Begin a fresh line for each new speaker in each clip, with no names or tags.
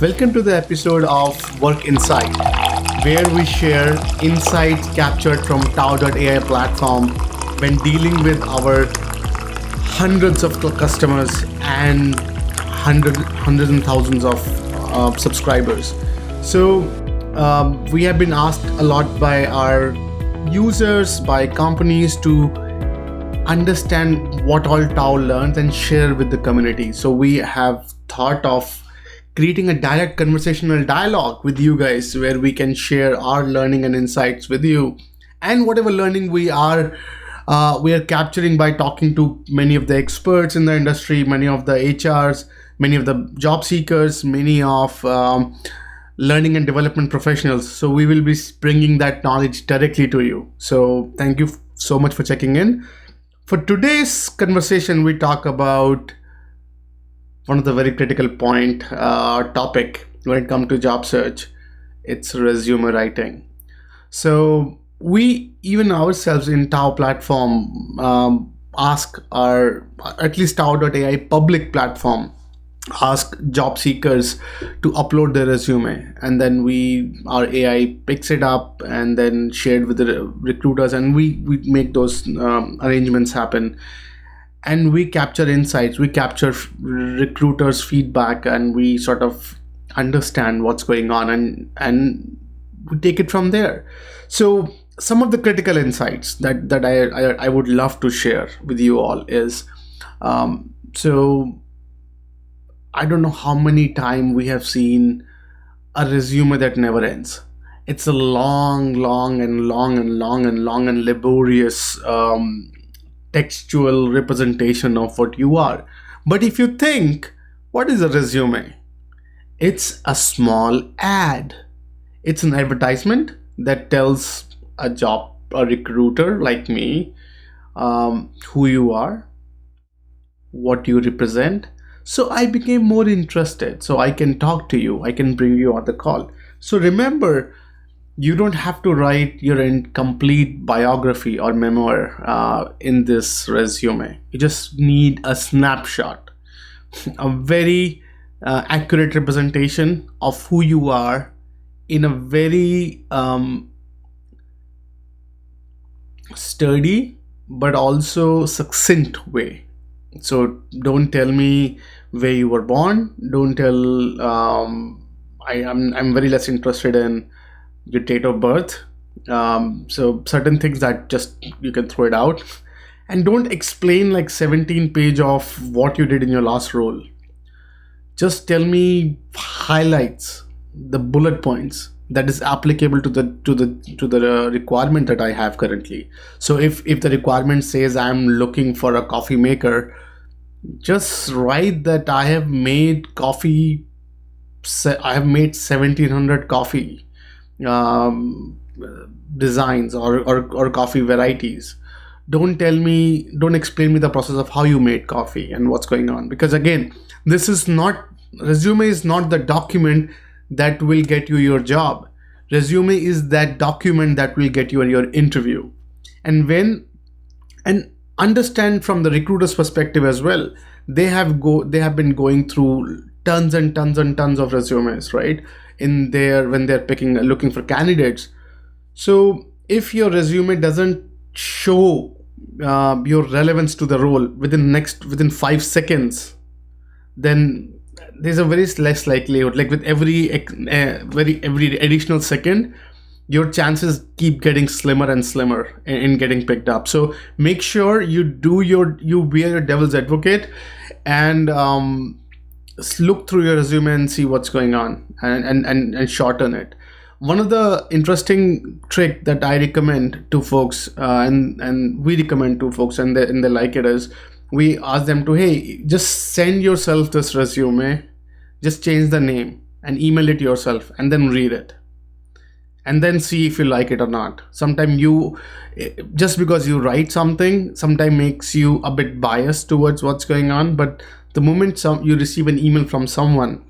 Welcome to the episode of Work Insight, where we share insights captured from TAO.ai platform when dealing with our hundreds of customers and hundreds and thousands of subscribers. So we have been asked a lot by our users, by companies to understand what all TAO learns and share with the community. So we have thought of creating a direct conversational dialogue with you guys where we can share our learning and insights with you, and whatever learning we are capturing by talking to many of the experts in the industry, many of the HRs, many of the job seekers, many of learning and development professionals. So we will be bringing that knowledge directly to you. So thank you so much for checking in. For today's conversation, we talk about one of the very critical topic when it comes to job search. It's resume writing. So we even ourselves in TAO platform ask our, at least TAO.ai public platform, ask job seekers to upload their resume, and then our AI picks it up and then shared with the recruiters, and we make those arrangements happen. And we capture insights, we capture recruiters' feedback, and we sort of understand what's going on, and we take it from there. So some of the critical insights that I would love to share with you all is, so I don't know how many times we have seen a resume that never ends. It's a long and laborious textual representation of what you are. But if you think, what is a resume? It's a small ad. It's an advertisement that tells a recruiter like me, who you are, what you represent. So I became more interested. So I can talk to you. I can bring you on the call. So remember, you don't have to write your complete biography or memoir in this resume. You just need a snapshot, a very accurate representation of who you are in a very sturdy but also succinct way. So don't tell me where you were born. Don't tell. I'm very less interested in your date of birth. So certain things that just you can throw it out, and don't explain like 17 page of what you did in your last role. Just tell me highlights, the bullet points that is applicable to the requirement that I have currently. So if the requirement says I'm looking for a coffee maker, just write that I have made coffee. I have made 1,700 coffee designs or coffee varieties. Don't explain me the process of how you made coffee and what's going on, because again, resume is not the document that will get you your job. Resume is that document that will get you your interview. And understand from the recruiter's perspective as well. They have been going through tons and tons of resumes, right? When they're looking for candidates. So if your resume doesn't show your relevance to the role within 5 seconds, then there's a very less likelihood. Like with every additional second, your chances keep getting slimmer and slimmer in getting picked up. So make sure you be your devil's advocate and look through your resume and see what's going on, and shorten it. One of the interesting trick that I recommend to folks, and we recommend to folks, and they like it, is we ask them to, hey, just send yourself this resume, just change the name and email it yourself, and then read it, and then see if you like it or not. Sometimes just because you write something, sometimes makes you a bit biased towards what's going on. But the moment you receive an email from someone,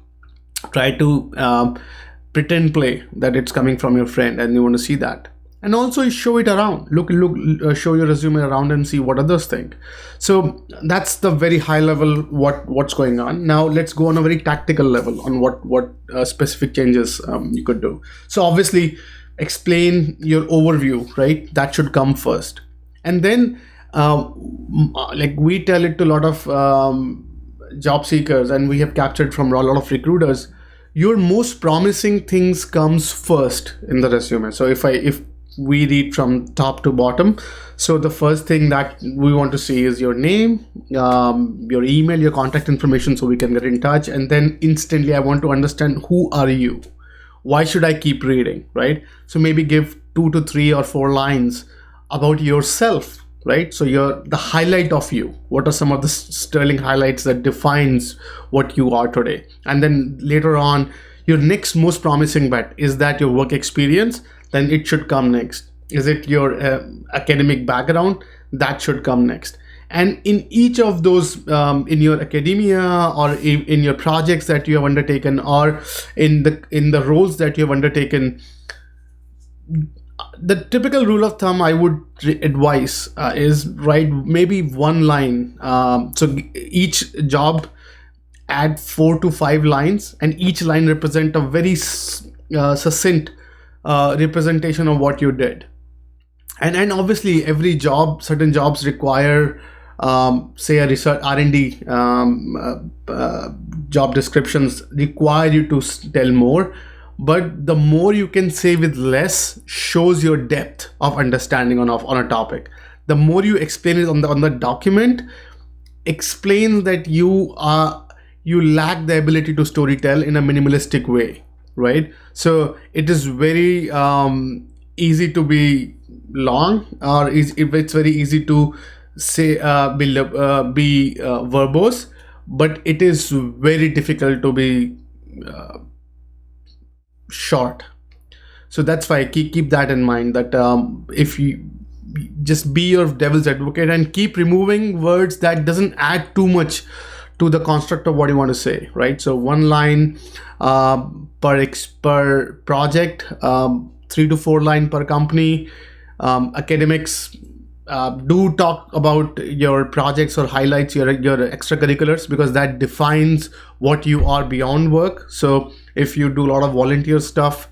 try to pretend play that it's coming from your friend and you want to see that. and also show it around. Show your resume around and see what others think. So that's the very high level what's going on. Now let's go on a very tactical level on what specific changes you could do. So obviously, explain your overview, right? That should come first, and then like we tell it to a lot of job seekers, and we have captured from a lot of recruiters, your most promising things comes first in the resume. So if we read from top to bottom, so the first thing that we want to see is your name, your email, your contact information, so we can get in touch. And then instantly I want to understand, who are you? Why should I keep reading, right? So maybe give 2 to 3 or 4 lines about yourself, right? So the highlight of you. What are some of the sterling highlights that defines what you are today? And then later on, your next most promising bet, is that your work experience? Then it should come next. Is it your academic background? That should come next. And in each of those, in your academia or in your projects that you have undertaken, or in the roles that you have undertaken, the typical rule of thumb I would advise is write maybe 1 line. So each job, add 4 to 5 lines, and each line represent a very succinct representation of what you did. And obviously every job, certain jobs require say a research R&D job descriptions require you to tell more, but the more you can say with less shows your depth of understanding on a topic. The more you explain it on the document, explains that you lack the ability to storytell in a minimalistic way, right? So it is very easy to be long, or it's very easy to say be verbose, but it is very difficult to be short. So that's why keep that in mind, that if you just be your devil's advocate and keep removing words that doesn't add too much to the construct of what you want to say, right? So 1 line per project, 3 to 4 line per company. Academics, do talk about your projects or highlights your extracurriculars, because that defines what you are beyond work. So if you do a lot of volunteer stuff,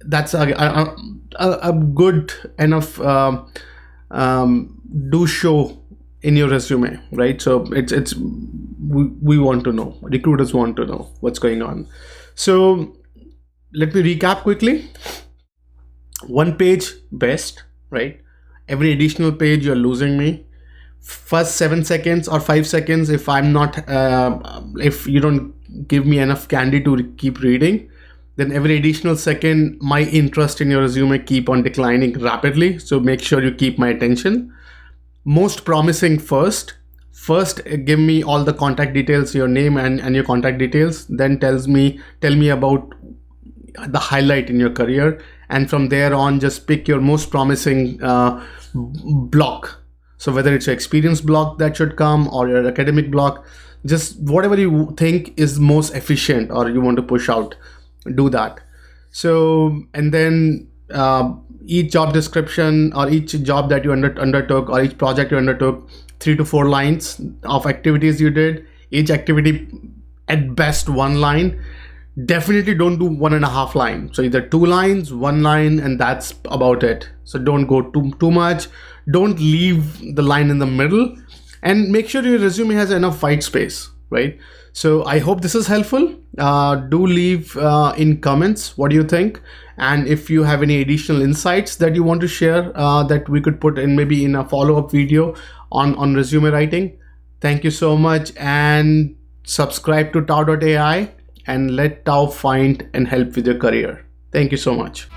that's a good enough do show in your resume, right? So we want to know, recruiters want to know what's going on. So let me recap quickly. 1 page best, right? Every additional page you're losing me. First 7 seconds or 5 seconds, if I'm not if you don't give me enough candy to keep reading, then every additional second my interest in your resume keep on declining rapidly. So make sure you keep my attention. Most promising first give me all the contact details, your name and your contact details. Then tell me about the highlight in your career, and from there on just pick your most promising block. So whether it's your experience block that should come, or your academic block, just whatever you think is most efficient or you want to push out, do that. So, and then each job description or each job that you undertook or each project you undertook, 3 to 4 lines of activities you did. Each activity at best 1 line. Definitely don't do 1.5 lines. So either 2 lines, 1 line, and that's about it. So don't go too much. Don't leave the line in the middle, and make sure your resume has enough white space, right? So I hope this is helpful. Do leave in comments what do you think, and if you have any additional insights that you want to share that we could put in maybe in a follow-up video on resume writing. Thank you so much, and subscribe to TAO.ai and let TAO find and help with your career. Thank you so much.